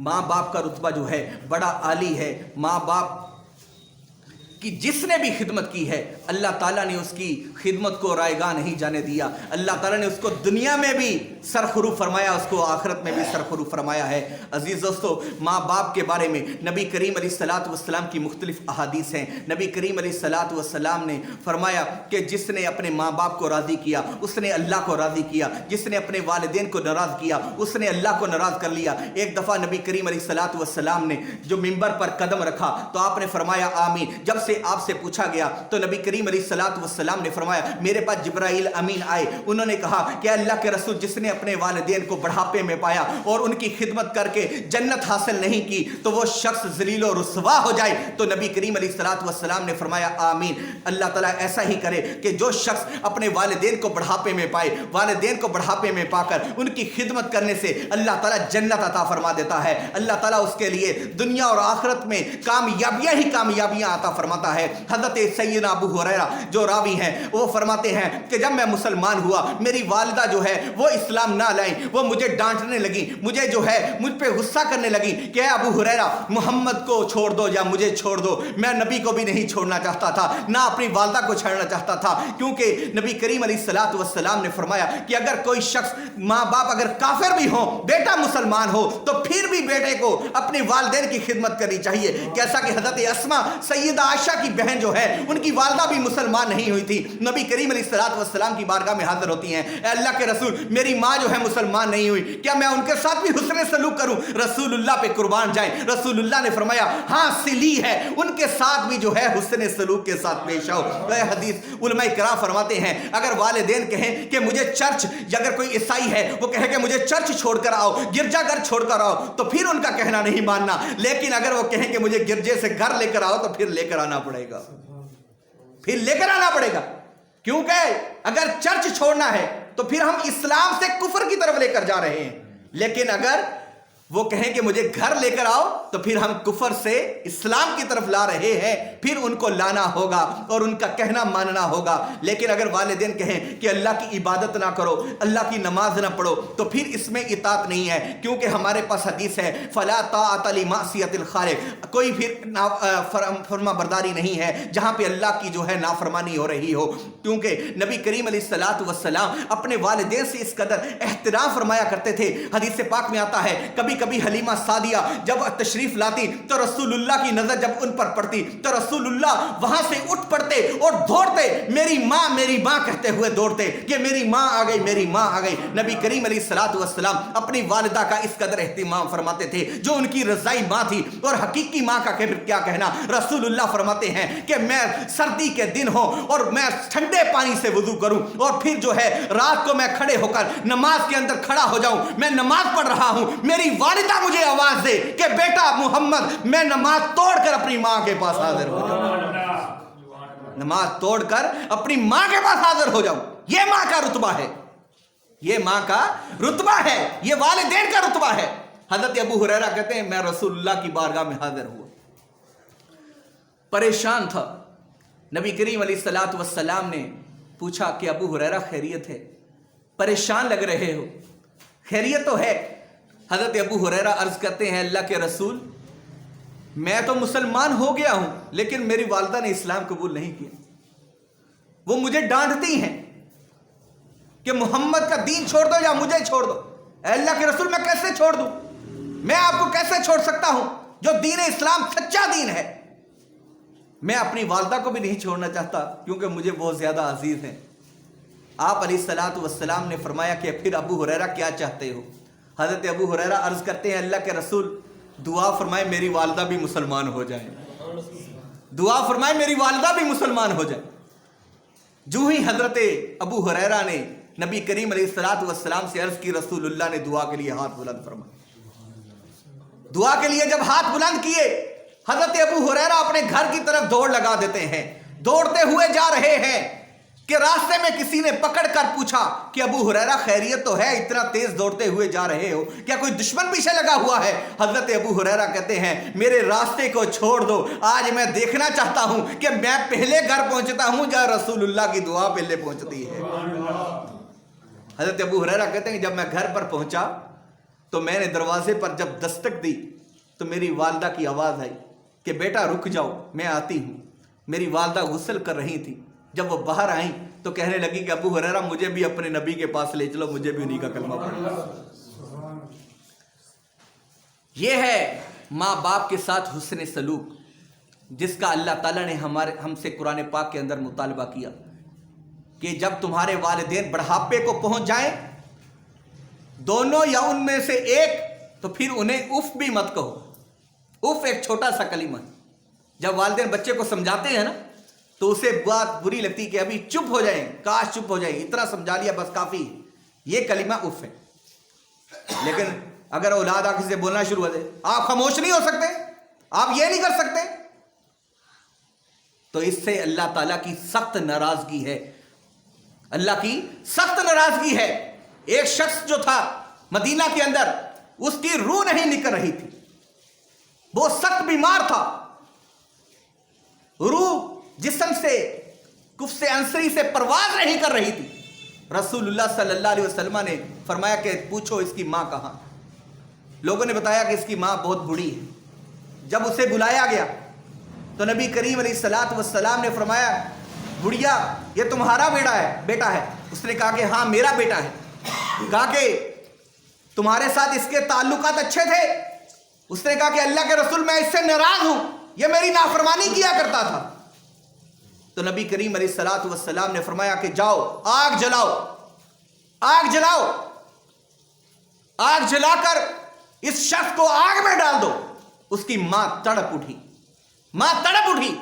माँ बाप का रुतबा जो है बड़ा आली है। माँ बाप कि जिसने भी खिदमत की है अल्लाह ताला ने उसकी खिदमत को रायगा नहीं जाने दिया। अल्लाह ताला ने उसको दुनिया में भी सरखुरूफ फरमाया, उसको आखिरत में भी सरखुरूफ फरमाया है। अजीज़ दोस्तों, माँ बाप के बारे में नबी करीम अलैहिस्सलातु वस्सलाम की मुख्तलिफ अहादीस हैं। नबी करीम अलैहिस्सलातु वस्सलाम ने फरमाया कि जिसने अपने माँ बाप को राज़ी किया उसने अल्लाह को राज़ी किया, जिसने अपने वालिदैन को नाराज़ किया उसने अल्लाह को नाराज़ कर लिया। एक दफ़ा नबी करीम अलैहिस्सलातु वस्सलाम ने जो मिंबर पर कदम रखा तो आपने फरमाया आमीन। जब से आपसे पूछा गया तो नबी करीम अलैहिस्सलातु वस्सलाम ने फरमाया मेरे पास जिब्राइल अमीन आए, उन्होंने कहा कि अल्लाह के रसूल जिसने अपने वालिदैन को बुढ़ापे में पाया और उनकी खिदमत करके जन्नत हासिल नहीं की तो वो शख्स ज़लील और रुसवा हो जाए। तो नबी करीम अलैहिस्सलातु वस्सलाम ने फरमाया आमीन। अल्लाह ताला ऐसा ही करे कि जो शख्स अपने वालिदैन को बुढ़ापे में पाए, वालिदैन को बुढ़ापे में पाकर उनकी खिदमत करने से अल्लाह ताला जन्नत अता फरमा देता है। अल्लाह ताला उसके लिए दुनिया और आखिरत में कामयाबियां ही कामयाबियां अता फरमाता है। हज़रत सैयदना अबू हुरैरा जो रावी हैं वो फरमाते हैं कि जब मैं मुसलमान हुआ मेरी वालिदा जो है वो इस्लाम ना लाई, वो मुझे डांटने लगी, मुझे जो है मुझ पे गुस्सा करने लगी कि अबू हुरैरा मोहम्मद को छोड़ दो या मुझे छोड़ दो। मैं नबी को भी नहीं छोड़ना चाहता था, ना अपनी वालिदा को छोड़ना चाहता था, क्योंकि नबी करीम अलैहिस्सलातु वस्सलाम ने फरमाया कि अगर कोई शख्स माँ बाप अगर काफिर भी हो, बेटा मुसलमान हो, तो फिर भी बेटे को अपने वालिदैन की खिदमत करनी चाहिए। कैसा कि हज़रत अस्मा सैयदा आयशा की बहन जो है उनकी वालिदा भी मुसलमान नहीं हुई थी, नबी करीम अलैहिस्सलातु वस्सलाम की बारगाह में हाजिर होती हैं, अल्लाह के रसूल मेरी माँ जो है मुसलमान नहीं हुई, क्या मैं उनके साथ भी हुस्न सलूक करूं? रसूलुल्लाह पे कुर्बान जाए। रसूलुल्लाह ने फरमाया हाँ सिली है, उनके साथ भी जो है हुस्न सलूक के साथ पेश आओ। हदीस उलमा किराम फरमाते हैं अगर वालिदैन कहें कि मुझे चर्च, या अगर कोई ईसाई है वो कहे कि मुझे चर्च छोड़कर आओ, गिरजाघर छोड़कर आओ, तो फिर उनका कहना नहीं मानना। लेकिन अगर वो कहें कि मुझे गिरजे से घर लेकर आओ तो फिर लेकर आना पड़ेगा, फिर लेकर आना पड़ेगा। क्योंकि अगर चर्च छोड़ना है तो फिर हम इस्लाम से कुफर की तरफ लेकर जा रहे हैं, लेकिन अगर वो कहें कि मुझे घर लेकर आओ तो फिर हम कुफर से इस्लाम की तरफ ला रहे हैं, फिर उनको लाना होगा और उनका कहना मानना होगा। लेकिन अगर वालिदैन कहें कि अल्लाह की इबादत ना करो, अल्लाह की नमाज ना पढ़ो, तो फिर इसमें इताअत नहीं है, क्योंकि हमारे पास हदीस है फला ताअत ली मासियतिल खालिक, कोई फिर फरमा बरदारी नहीं है जहां पे अल्लाह की जो है नाफरमानी हो रही हो। क्योंकि नबी करीम अलैहिस्सलातु वस्सलाम अपने वालिदैन से इस कदर एहतराम फरमाया करते थे। हदीस पाक में आता है कभी कभी हलीमा सादिया जब तशरीफ लाती तो रसूलुल्लाह की नजर जब उन पर पड़ती तो रसूलुल्लाह वहां से उठ पड़ते और दौड़ते मेरी माँ कहते हुए दौड़ते कि मेरी माँ आ गई, मेरी माँ आ गई। नबी करीम अलैहिस्सलातु वस्सलाम अपनी वालिदा का इस कदर एहतिमाम फरमाते थे, जो उनकी रज़ाई माँ थी। और हकीकी माँ का क्या कहना, रसूलुल्लाह फरमाते हैं कि मैं सर्दी के दिन हो और मैं ठंडे पानी से वुजू करूं और फिर जो है रात को मैं खड़े होकर नमाज के अंदर खड़ा हो जाऊं, मैं नमाज पढ़ रहा हूं, मेरी वालिदा मुझे आवाज दे कि बेटा मोहम्मद, मैं नमाज तोड़कर अपनी माँ के पास हाजिर हो जाऊं, नमाज तोड़कर अपनी माँ के पास हाजिर हो जाऊं। ये माँ का रुतबा है, ये माँ का रुतबा है, ये वालिदैन का रुतबा है। हज़रत अबू हुरैरा कहते हैं मैं रसूलुल्लाह की बारगाह में हाजिर हुआ, परेशान था। नबी करीम अलैहिस्सलातु वस्सलाम ने पूछा कि अबू हुरैरा खैरियत है? परेशान लग रहे हो? खैरियत तो है। हज़रत अबू हुरैरा अर्ज करते हैं अल्लाह के रसूल मैं तो मुसलमान हो गया हूं, लेकिन मेरी वालिदा ने इस्लाम कबूल नहीं किया, वो मुझे डांटती हैं कि मोहम्मद का दीन छोड़ दो या मुझे छोड़ दो। अल्लाह के रसूल मैं कैसे छोड़ दूं? मैं आपको कैसे छोड़ सकता हूं जो दीन इस्लाम सच्चा दीन है? मैं अपनी वालिदा को भी नहीं छोड़ना चाहता क्योंकि मुझे बहुत ज्यादा अजीज हैं। आप अलैहिस्सलातु वस्सलाम ने फरमाया कि फिर अबू हुरैरा क्या चाहते हो? हज़रत अबू हुरैरा अर्ज करते हैं अल्लाह के रसूल दुआ फरमाए मेरी वालिदा भी मुसलमान हो जाए, दुआ फरमाए मेरी वालिदा भी मुसलमान हो जाए। जो ही हज़रत अबू हुरैरा ने नबी करीम अलैहिस्सलातु वस्सलाम से अर्ज की, रसूलुल्लाह ने दुआ के लिए हाथ बुलंद फरमाया। दुआ के लिए जब हाथ बुलंद किए, हज़रत अबू हुरैरा अपने घर की तरफ दौड़ लगा देते हैं। दौड़ते हुए जा रहे हैं कि रास्ते में किसी ने पकड़कर पूछा कि अबू हुरैरा खैरियत तो है, इतना तेज दौड़ते हुए जा रहे हो, क्या कोई दुश्मन पीछे लगा हुआ है? हजरत अबू हुरैरा कहते हैं मेरे रास्ते को छोड़ दो, आज मैं देखना चाहता हूं कि मैं पहले घर पहुंचता हूं या रसूलुल्लाह की दुआ पहले पहुंचती है। हजरत अबू हुरैरा कहते हैं जब मैं घर पर पहुंचा تو میں نے دروازے پر جب دستک دی تو میری والدہ کی آواز آئی کہ بیٹا رک جاؤ میں آتی ہوں. میری والدہ غسل کر رہی تھی. جب وہ باہر آئیں تو کہنے لگی کہ ابو ہریرہ مجھے بھی اپنے نبی کے پاس لے چلو, مجھے بھی انہی کا کلمہ پڑھنا. یہ ہے ماں باپ کے ساتھ حسن سلوک جس کا اللہ تعالیٰ نے ہم سے قرآن پاک کے اندر مطالبہ کیا کہ جب تمہارے والدین بڑھاپے کو پہنچ جائیں دونوں یا ان میں سے ایک, تو پھر انہیں اف بھی مت کہو. اف ایک چھوٹا سا کلمہ. جب والدین بچے کو سمجھاتے ہیں نا تو اسے بات بری لگتی کہ ابھی چپ ہو جائیں, کاش چپ ہو جائیں, اتنا سمجھا لیا بس کافی. یہ کلمہ اف ہے. لیکن اگر اولاد آ کسی سے بولنا شروع ہو جائے آپ خاموش نہیں ہو سکتے, آپ یہ نہیں کر سکتے, تو اس سے اللہ تعالیٰ کی سخت ناراضگی ہے. اللہ کی سخت ناراضگی ہے. ایک شخص جو تھا مدینہ کے اندر اس کی روح نہیں نکل رہی تھی, وہ سخت بیمار تھا, روح جسم سے کفس انصری سے پرواز نہیں کر رہی تھی. رسول اللہ صلی اللہ علیہ وسلم نے فرمایا کہ پوچھو اس کی ماں کہاں. لوگوں نے بتایا کہ اس کی ماں بہت بوڑھی ہے. جب اسے بلایا گیا تو نبی کریم علیہ الصلوۃ والسلام نے فرمایا بڑھیا یہ تمہارا بیٹا ہے. اس نے کہا کہ ہاں میرا بیٹا ہے. کہا کہ تمہارے ساتھ اس کے تعلقات اچھے تھے. اس نے کہا کہ اللہ کے رسول میں اس سے ناراض ہوں, یہ میری نافرمانی کیا کرتا تھا. تو نبی کریم علیہ الصلوۃ والسلام نے فرمایا کہ جاؤ آگ جلاؤ, آگ جلاؤ, آگ جلا کر اس شخص کو آگ میں ڈال دو. اس کی ماں تڑپ اٹھی, ماں تڑپ اٹھی.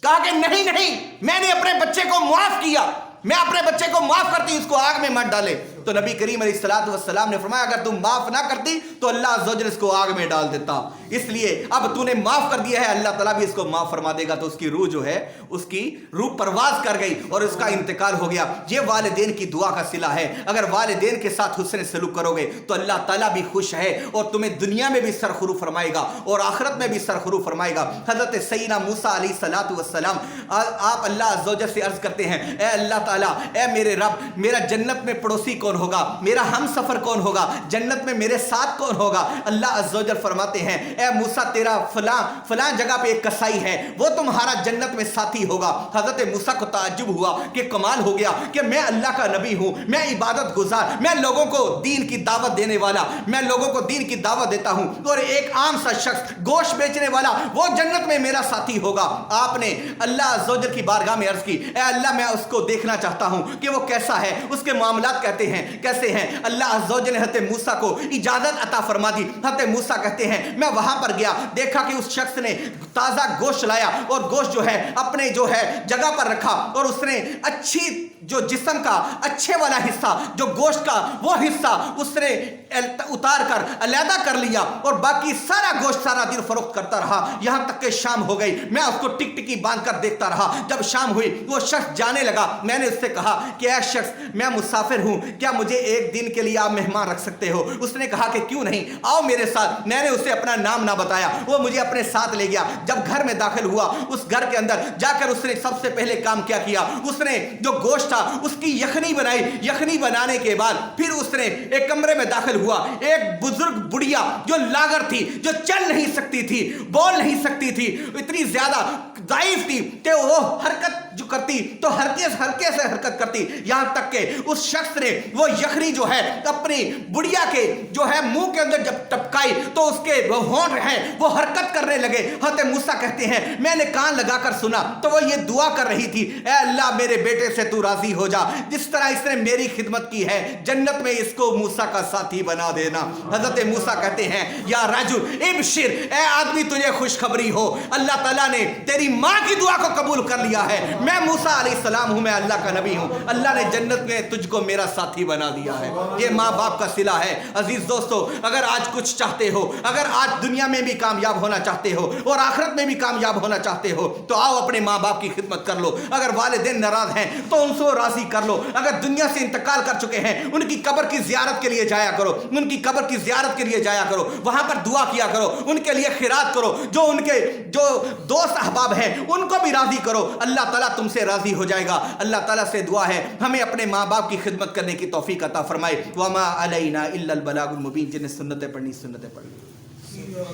کہا کہ نہیں میں نے اپنے بچے کو معاف کیا, میں اپنے بچے کو معاف کرتی, اس کو آگ میں مت ڈالے. تو نبی کریم علیہ الصلوۃ والسلام نے فرمایا اگر تم معاف نہ کرتی تو اللہ عز و جل اس کو آگ میں ڈال دیتا. اس لیے اب تو نے معاف کر دیا ہے, اللہ تعالیٰ بھی اس کو معاف فرما دے گا. تو اس کی روح جو ہے اس کی روح پرواز کر گئی اور اس کا انتقال ہو گیا. یہ والدین کی دعا کا صلہ ہے. اگر والدین کے ساتھ حسن سلوک کرو گے تو اللہ تعالیٰ بھی خوش ہے اور تمہیں دنیا میں بھی سرخرو فرمائے گا اور آخرت میں بھی سرخرو فرمائے گا. حضرت سیدنا موسیٰ علیہ الصلوۃ والسلام آپ اللہ عز و جل سے عرض کرتے ہیں اے اللہ تعالیٰ, اے میرے رب, میرا جنت میں پڑوسی کون ہوگا, میرا ہم سفر کون ہوگا, جنت میں میرے ساتھ کون ہوگا. اللہ عز و جل فرماتے ہیں اے موسیٰ تیرا فلاں جگہ پہ ایک کسائی ہے, وہ تمہارا جنت میں ساتھی ہوگا. حضرت موسیٰ کو تعجب ہوا کہ کمال ہو گیا کہ میں اللہ کا نبی ہوں, میں عبادت گزار, میں لوگوں کو دین کی دعوت دینے والا, میں لوگوں کو دین کی دعوت دیتا ہوں, اور ایک عام سا شخص گوشت بیچنے والا وہ جنت میں میرا ساتھی ہوگا. آپ نے اللہ عز و جل کی بارگاہ میں عرض کی اے اللہ میں اس کو دیکھنا چاہتا ہوں کہ وہ کیسا ہے, اس کے معاملات کہتے ہیں کیسے ہیں. اللہ عز و جل نے حضرت موسیٰ کو اجازت عطا فرما دی. حضرت موسیٰ کہتے ہیں میں وہاں پر گیا, دیکھا کہ اس شخص نے تازہ گوشت لایا اور گوشت جو ہے اپنے جو ہے جگہ پر رکھا, اور اس نے اچھی جو جسم کا اچھے والا حصہ جو گوشت کا وہ حصہ اس نے اتار کر علیحدہ کر لیا, اور باقی سارا گوشت سارا دن فروخت کرتا رہا یہاں تک کہ شام ہو گئی. میں اس کو ٹک ٹکی باندھ کر دیکھتا رہا. جب شام ہوئی وہ شخص جانے لگا. میں نے اس سے کہا کہ اے شخص میں مسافر ہوں, کیا مجھے ایک دن کے لیے آپ مہمان رکھ سکتے ہو. اس نے کہا کہ کیوں نہیں, آؤ میرے ساتھ. میں نے اسے اپنا نام نہ بتایا, وہ مجھے اپنے ساتھ لے گیا. جب گھر میں داخل ہوا اس گھر کے اندر جا کر اس نے سب سے پہلے کام کیا اس نے جو گوشت تھا اس کی یخنی بنائی. یخنی بنانے کے بعد پھر اس نے ایک کمرے میں داخل ہوا. ایک بزرگ بڑھیا جو لاغر تھی, جو چل نہیں سکتی تھی, بول نہیں سکتی تھی, اتنی زیادہ ضعیف تھی کہ وہ حرکت جو کرتی تو ہلکے سے حرکت کرتی, یہاں تک کہ اس شخص نے وہ یخنی جو ہے اپنی بڑھیا کے جو ہے منہ کے اندر جب ٹپکائی تو اس کے وہ ہونٹ ہیں وہ حرکت کرنے لگے. حضرت موسیٰ کہتے ہیں میں نے کان لگا کر سنا تو وہ یہ دعا کر رہی تھی اے اللہ میرے بیٹے سے تو راضی ہو جا, جس طرح اس نے میری خدمت کی ہے جنت میں اس کو موسیٰ کا ساتھی بنا دینا. حضرت موسیٰ کہتے ہیں یا رجل ابشر, اے آدمی تجھے خوشخبری ہو, اللہ تعالیٰ نے تیری ماں کی دعا کو قبول کر لیا ہے. میں موسیٰ علیہ السلام ہوں, میں اللہ کا نبی ہوں, اللہ نے جنت میں تجھ کو میرا ساتھی بنا دیا ہے. یہ ماں باپ کا صلہ ہے. عزیز دوستو, اگر آج کچھ چاہتے ہو, اگر آج دنیا میں بھی کامیاب ہونا چاہتے ہو اور آخرت میں بھی کامیاب ہونا چاہتے ہو تو آؤ اپنے ماں باپ کی خدمت کر لو. اگر والدین ناراض ہیں تو ان سے راضی کر لو. اگر دنیا سے انتقال کر چکے ہیں ان کی قبر کی زیارت کے لیے جایا کرو, ان کی قبر کی زیارت کے لیے جایا کرو, وہاں پر دعا کیا کرو, ان کے لیے خیرات کرو. جو ان کے جو دوست احباب ہیں ان کو بھی راضی کرو. اللہ تعالیٰ تم سے راضی ہو جائے گا۔ اللہ تعالیٰ سے دعا ہے ہمیں اپنے ماں باپ کی خدمت کرنے کی توفیق عطا فرمائے۔ وما علینا الا البلاغ المبین، جنہیں سنتیں پڑھنی سنتیں پڑھ لیں۔